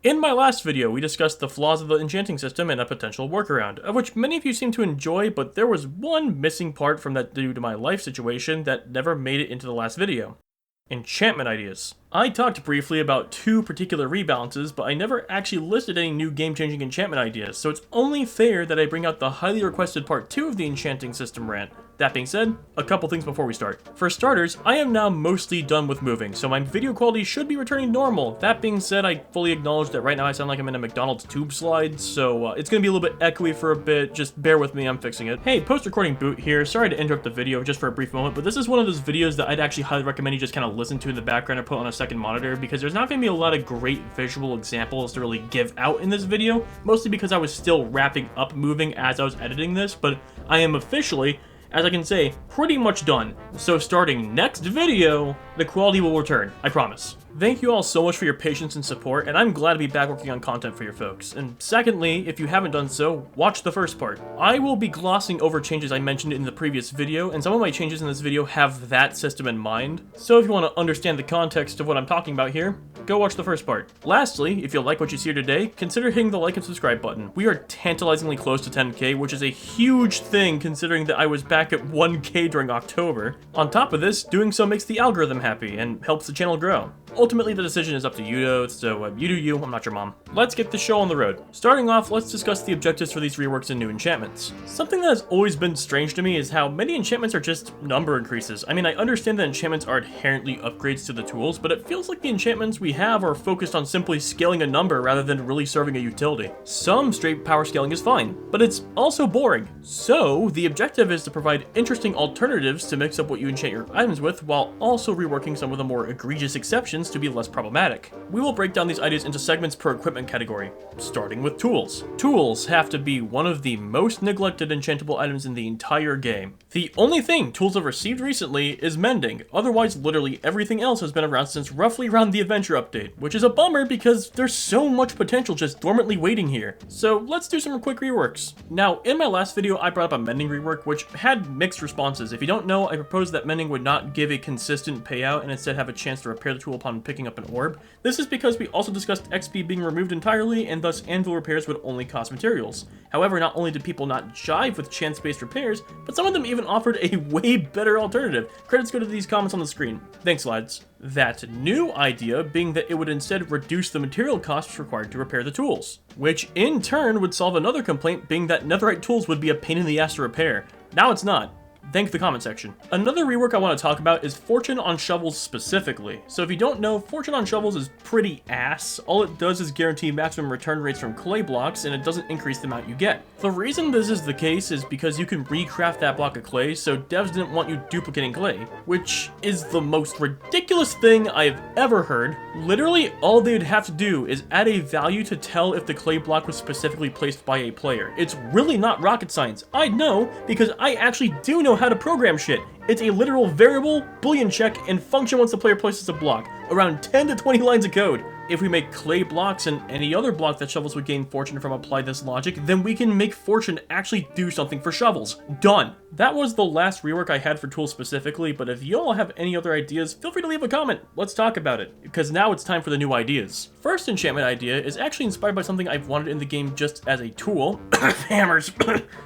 In my last video, we discussed the flaws of the enchanting system and a potential workaround, of which many of you seem to enjoy, but there was one missing part from that due to my life situation that never made it into the last video. Enchantment ideas. I talked briefly about two particular rebalances, but I never actually listed any new game-changing enchantment ideas, so it's only fair that I bring out the highly requested part 2 of the enchanting system rant. That being said, a couple things before we start. For starters, I am now mostly done with moving, so my video quality should be returning normal. That being said, I fully acknowledge that right now I sound like I'm in a McDonald's tube slide, so it's gonna be a little bit echoey for a bit. Just bear with me, I'm fixing it. Hey, post-recording boot here. Sorry to interrupt the video just for a brief moment, but this is one of those videos that I'd actually highly recommend you just kind of listen to in the background or put on a second monitor, because there's not gonna be a lot of great visual examples to really give out in this video, mostly because I was still wrapping up moving as I was editing this, but I am officially, as I can say, pretty much done. So starting next video, the quality will return, I promise. Thank you all so much for your patience and support, and I'm glad to be back working on content for your folks. And secondly, if you haven't done so, watch the first part. I will be glossing over changes I mentioned in the previous video, and some of my changes in this video have that system in mind. So if you want to understand the context of what I'm talking about here, go watch the first part. Lastly, if you like what you see here today, consider hitting the like and subscribe button. We are tantalizingly close to 10k, which is a huge thing considering that I was back at 1k during October. On top of this, doing so makes the algorithm happy and helps the channel grow. Ultimately, the decision is up to you though, so you do you, I'm not your mom. Let's get the show on the road. Starting off, let's discuss the objectives for these reworks and new enchantments. Something that has always been strange to me is how many enchantments are just number increases. I mean, I understand that enchantments are inherently upgrades to the tools, but it feels like the enchantments we have are focused on simply scaling a number rather than really serving a utility. Some straight power scaling is fine, but it's also boring. So, the objective is to provide interesting alternatives to mix up what you enchant your items with, while also reworking some of the more egregious exceptions to be less problematic. We will break down these ideas into segments per equipment category, starting with tools. Tools have to be one of the most neglected enchantable items in the entire game. The only thing tools have received recently is mending, otherwise literally everything else has been around since roughly around the adventure update, which is a bummer because there's so much potential just dormantly waiting here. So let's do some quick reworks. Now, in my last video I brought up a mending rework which had mixed responses. If you don't know, I proposed that mending would not give a consistent payout and instead have a chance to repair the tool upon picking up an orb. This is because we also discussed XP being removed entirely, and thus anvil repairs would only cost materials. However, not only did people not jive with chance-based repairs, but some of them even offered a way better alternative. Credits go to these comments on the screen. Thanks, lads. That new idea being that it would instead reduce the material costs required to repair the tools, which in turn would solve another complaint being that netherite tools would be a pain in the ass to repair. Now it's not. Thank the comment section. Another rework I want to talk about is Fortune on Shovels specifically. So if you don't know, Fortune on Shovels is pretty ass. All it does is guarantee maximum return rates from clay blocks, and it doesn't increase the amount you get. The reason this is the case is because you can recraft that block of clay, so devs didn't want you duplicating clay, which is the most ridiculous thing I've ever heard. Literally, all they'd have to do is add a value to tell if the clay block was specifically placed by a player. It's really not rocket science. I know, because I actually do know how to program shit. It's a literal variable, boolean check, and function once the player places a block. Around 10 to 20 lines of code. If we make clay blocks and any other block that shovels would gain fortune from apply this logic, then we can make fortune actually do something for shovels. Done. That was the last rework I had for tools specifically, but if y'all have any other ideas, feel free to leave a comment. Let's talk about it, because now it's time for the new ideas. First enchantment idea is actually inspired by something I've wanted in the game just as a tool. Hammers.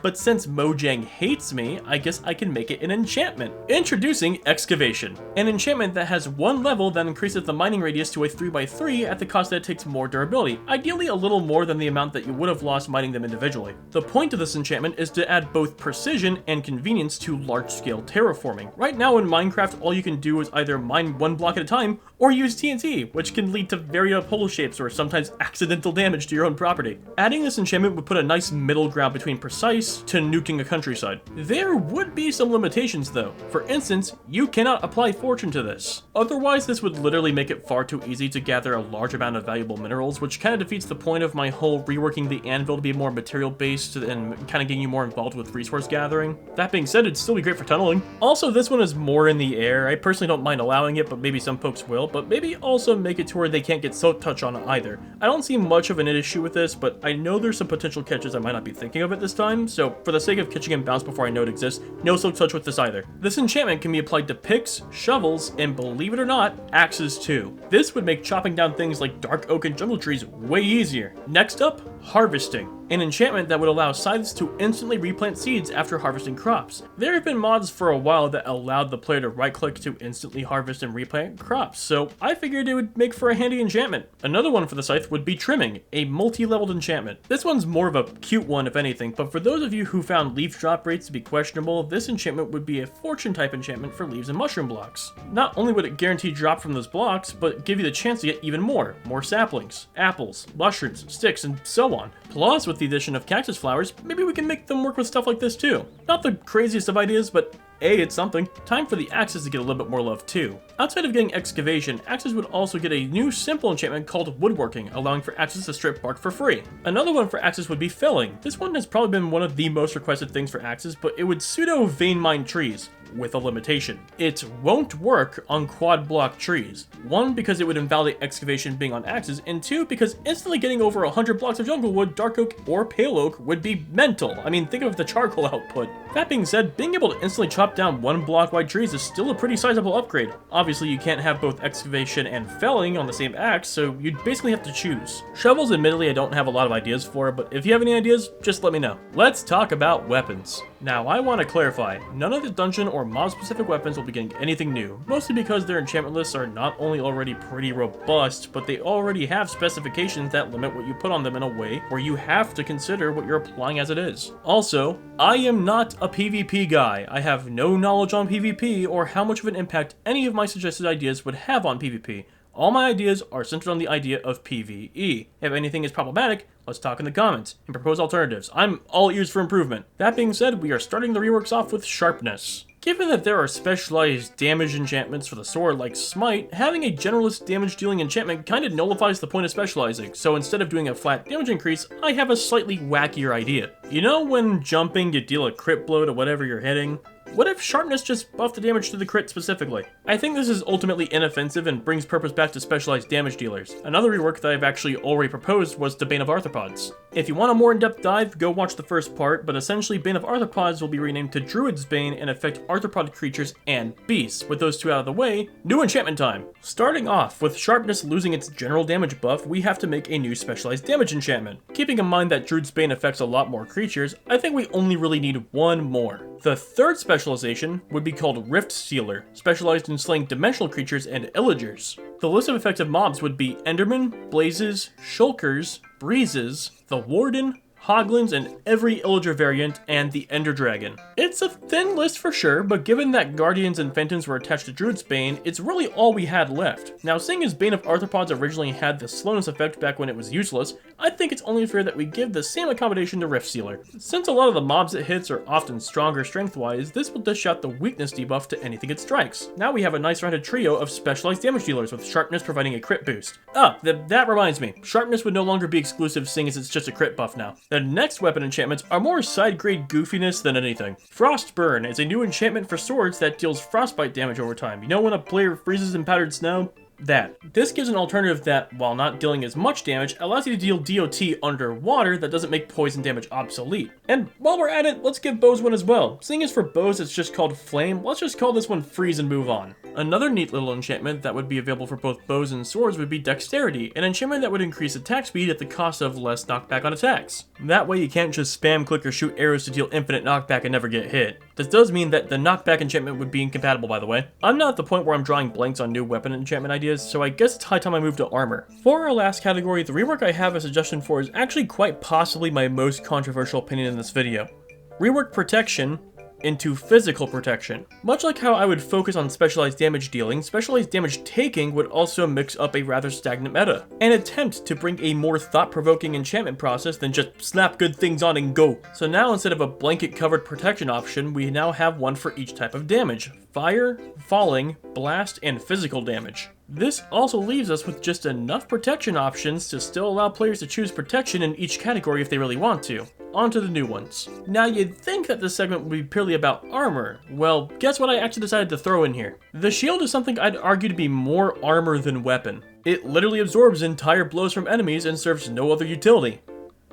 But since Mojang hates me, I guess I can make it an enchantment. Introducing Excavation, an enchantment that has one level that increases the mining radius to a 3x3 at the cost that it takes more durability, ideally a little more than the amount that you would have lost mining them individually. The point of this enchantment is to add both precision and convenience to large-scale terraforming. Right now in Minecraft, all you can do is either mine one block at a time or use TNT, which can lead to very hole shapes or sometimes accidental damage to your own property. Adding this enchantment would put a nice middle ground between precise to nuking a countryside. There would be some limitations though. For instance, you cannot apply fortune to this. Otherwise, this would literally make it far too easy to gather a large amount of valuable minerals, which kind of defeats the point of my whole reworking the anvil to be more material based and kind of getting you more involved with resource gathering. That being said, it'd still be great for tunneling. Also, this one is more in the air. I personally don't mind allowing it, but maybe some folks will. but maybe also make it to where they can't get silk touch on it either. I don't see much of an issue with this, but I know there's some potential catches I might not be thinking of at this time, so for the sake of catching and bounce before I know it exists, no silk touch with this either. This enchantment can be applied to picks, shovels, and believe it or not, axes too. This would make chopping down things like dark oak and jungle trees way easier. Next up, harvesting. An enchantment that would allow scythes to instantly replant seeds after harvesting crops. There have been mods for a while that allowed the player to right-click to instantly harvest and replant crops, so I figured it would make for a handy enchantment. Another one for the scythe would be trimming, a multi-leveled enchantment. This one's more of a cute one if anything, but for those of you who found leaf drop rates to be questionable, this enchantment would be a fortune type enchantment for leaves and mushroom blocks. Not only would it guarantee drop from those blocks, but give you the chance to get even more saplings, apples, mushrooms, sticks, and so on. Plus, with the addition of cactus flowers, maybe we can make them work with stuff like this too. Not the craziest of ideas, but hey, it's something. Time for the axes to get a little bit more love too. Outside of getting excavation, axes would also get a new simple enchantment called woodworking, allowing for axes to strip bark for free. Another one for axes would be felling. This one has probably been one of the most requested things for axes, but it would pseudo vein mine trees, with a limitation. It won't work on quad block trees. One, because it would invalidate excavation being on axes, and two, because instantly getting over 100 blocks of jungle wood, dark oak, or pale oak would be mental. I mean, think of the charcoal output. That being said, being able to instantly chop down 1 block wide trees is still a pretty sizable upgrade. Obviously, you can't have both excavation and felling on the same axe, so you'd basically have to choose. Shovels, admittedly, I don't have a lot of ideas for, but if you have any ideas, just let me know. Let's talk about weapons. Now, I want to clarify, none of the dungeon or mob-specific weapons will be getting anything new, mostly because their enchantment lists are not only already pretty robust, but they already have specifications that limit what you put on them in a way where you have to consider what you're applying as it is. Also, I am not a PvP guy. I have no knowledge on PvP or how much of an impact any of my suggested ideas would have on PvP. All my ideas are centered on the idea of PvE. If anything is problematic, let's talk in the comments and propose alternatives. I'm all ears for improvement. That being said, we are starting the reworks off with sharpness. Given that there are specialized damage enchantments for the sword like Smite, having a generalist damage dealing enchantment kinda nullifies the point of specializing, so instead of doing a flat damage increase, I have a slightly wackier idea. You know when jumping you deal a crit blow to whatever you're hitting? What if sharpness just buffed the damage to the crit specifically? I think this is ultimately inoffensive and brings purpose back to specialized damage dealers. Another rework that I've actually already proposed was to Bane of Arthropods. If you want a more in-depth dive, go watch the first part, but essentially Bane of Arthropods will be renamed to Druid's Bane and affect arthropod creatures and beasts. With those two out of the way, new enchantment time! Starting off, with sharpness losing its general damage buff, we have to make a new specialized damage enchantment. Keeping in mind that Druid's Bane affects a lot more creatures, I think we only really need one more. The third specialization would be called Rift Sealer, specialized in slaying dimensional creatures and illagers. The list of effective mobs would be Enderman, Blazes, Shulkers, Breezes, the Warden, Hoglins, and every Illager variant, and the Ender Dragon. It's a thin list for sure, but given that Guardians and Phantoms were attached to Druid's Bane, it's really all we had left. Now, seeing as Bane of Arthropods originally had the slowness effect back when it was useless, I think it's only fair that we give the same accommodation to Rift Sealer. Since a lot of the mobs it hits are often stronger strength-wise, this will dish out the weakness debuff to anything it strikes. Now we have a nice rounded trio of specialized damage dealers, with Sharpness providing a crit boost. That reminds me, Sharpness would no longer be exclusive, seeing as it's just a crit buff now. The next weapon enchantments are more side-grade goofiness than anything. Frostburn is a new enchantment for swords that deals frostbite damage over time. You know when a player freezes in powdered snow? That. This gives an alternative that, while not dealing as much damage, allows you to deal DOT underwater that doesn't make poison damage obsolete. And while we're at it, let's give bows one as well. Seeing as for bows it's just called Flame, let's just call this one Freeze and move on. Another neat little enchantment that would be available for both bows and swords would be Dexterity, an enchantment that would increase attack speed at the cost of less knockback on attacks. That way you can't just spam click or shoot arrows to deal infinite knockback and never get hit. This does mean that the knockback enchantment would be incompatible, by the way. I'm not at the point where I'm drawing blanks on new weapon enchantment ideas, so I guess it's high time I move to armor. For our last category, the rework I have a suggestion for is actually quite possibly my most controversial opinion in this video. Rework Protection into Physical Protection. Much like how I would focus on specialized damage dealing, specialized damage taking would also mix up a rather stagnant meta. An attempt to bring a more thought-provoking enchantment process than just slap good things on and go. So now instead of a blanket covered protection option, we now have one for each type of damage: fire, falling, blast, and physical damage. This also leaves us with just enough protection options to still allow players to choose protection in each category if they really want to. On to the new ones. Now you'd think that this segment would be purely about armor. Well, guess what I actually decided to throw in here? The shield is something I'd argue to be more armor than weapon. It literally absorbs entire blows from enemies and serves no other utility.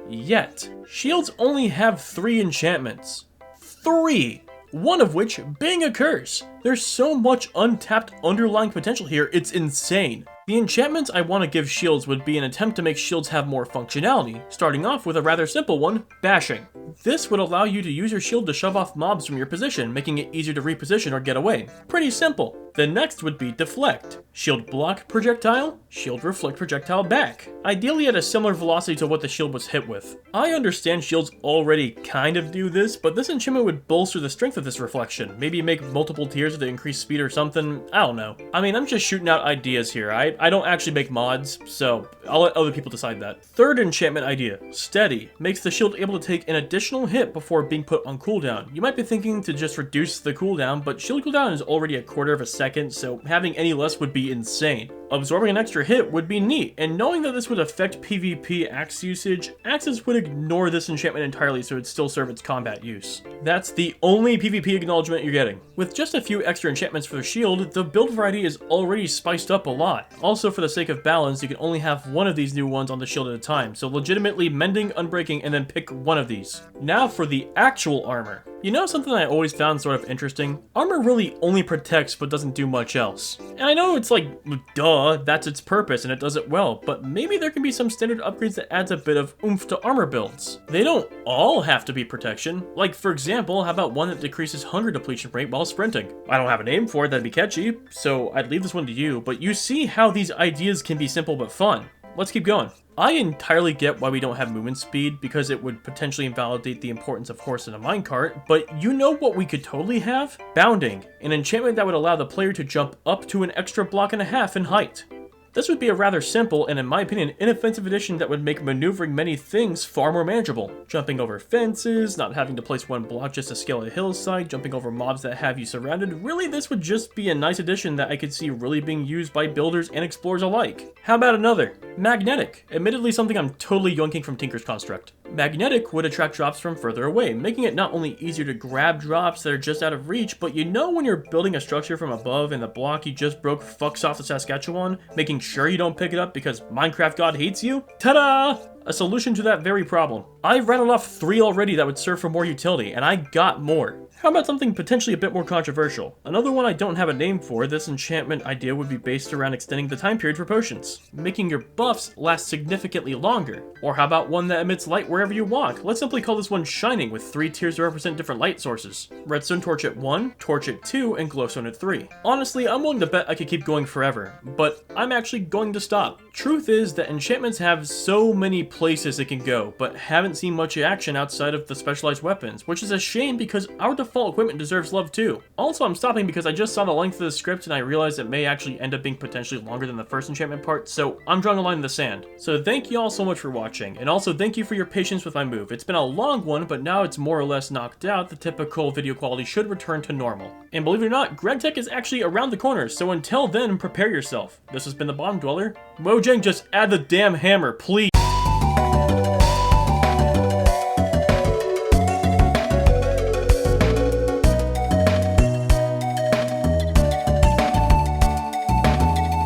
Yet, shields only have 3 enchantments. 3! One of which being a curse. There's so much untapped underlying potential here, it's insane. The enchantments I want to give shields would be an attempt to make shields have more functionality, starting off with a rather simple one, bashing. This would allow you to use your shield to shove off mobs from your position, making it easier to reposition or get away. Pretty simple. The next would be deflect. Shield block projectile, shield reflect projectile back. Ideally at a similar velocity to what the shield was hit with. I understand shields already kind of do this, but this enchantment would bolster the strength of this reflection. Maybe make multiple tiers to increase speed or something, I don't know. I mean, I'm just shooting out ideas here. I don't actually make mods, so I'll let other people decide that. Third enchantment idea, steady. Makes the shield able to take an additional hit before being put on cooldown. You might be thinking to just reduce the cooldown, but shield cooldown is already a quarter of a second, so having any less would be insane. Absorbing an extra hit would be neat, and knowing that this would affect PvP axe usage, axes would ignore this enchantment entirely so it'd still serve its combat use. That's the only PvP acknowledgement you're getting. With just a few extra enchantments for the shield, the build variety is already spiced up a lot. Also, for the sake of balance, you can only have one of these new ones on the shield at a time, so legitimately mending, unbreaking, and then pick one of these. Now for the actual armor. You know something I always found sort of interesting? Armor really only protects but doesn't do much else. And I know it's like, duh, that's its purpose and it does it well, but maybe there can be some standard upgrades that adds a bit of oomph to armor builds. They don't all have to be protection. Like for example, how about one that decreases hunger depletion rate while sprinting? I don't have a name for it that'd be catchy, so I'd leave this one to you, but you see how these ideas can be simple but fun. Let's keep going. I entirely get why we don't have movement speed, because it would potentially invalidate the importance of horse in a minecart, but you know what we could totally have? Bounding, an enchantment that would allow the player to jump up to an extra block and a half in height. This would be a rather simple and, in my opinion, inoffensive addition that would make maneuvering many things far more manageable. Jumping over fences, not having to place one block just to scale a hillside, jumping over mobs that have you surrounded. Really, this would just be a nice addition that I could see really being used by builders and explorers alike. How about another? Magnetic. Admittedly something I'm totally yoinking from Tinker's Construct. Magnetic would attract drops from further away, making it not only easier to grab drops that are just out of reach, but you know when you're building a structure from above and the block you just broke fucks off the Saskatchewan, making sure you don't pick it up because Minecraft God hates you? Ta-da! A solution to that very problem. I've rattled off 3 already that would serve for more utility, and I got more. How about something potentially a bit more controversial? Another one I don't have a name for. This enchantment idea would be based around extending the time period for potions, making your buffs last significantly longer. Or how about one that emits light wherever you walk? Let's simply call this one Shining, with 3 tiers to represent different light sources. Redstone torch at 1, torch at 2, and glowstone at 3. Honestly, I'm willing to bet I could keep going forever, but I'm actually going to stop. Truth is that enchantments have so many places it can go, but haven't seen much action outside of the specialized weapons, which is a shame because our default equipment deserves love too. Also, I'm stopping because I just saw the length of the script and I realized it may actually end up being potentially longer than the first enchantment part, so I'm drawing a line in the sand. So thank you all so much for watching, and also thank you for your patience with my move. It's been a long one, but now it's more or less knocked out. The typical video quality should return to normal. And believe it or not, GregTech is actually around the corner, so until then, prepare yourself. This has been the Bottom Dweller. Mojang, just add the damn hammer, please.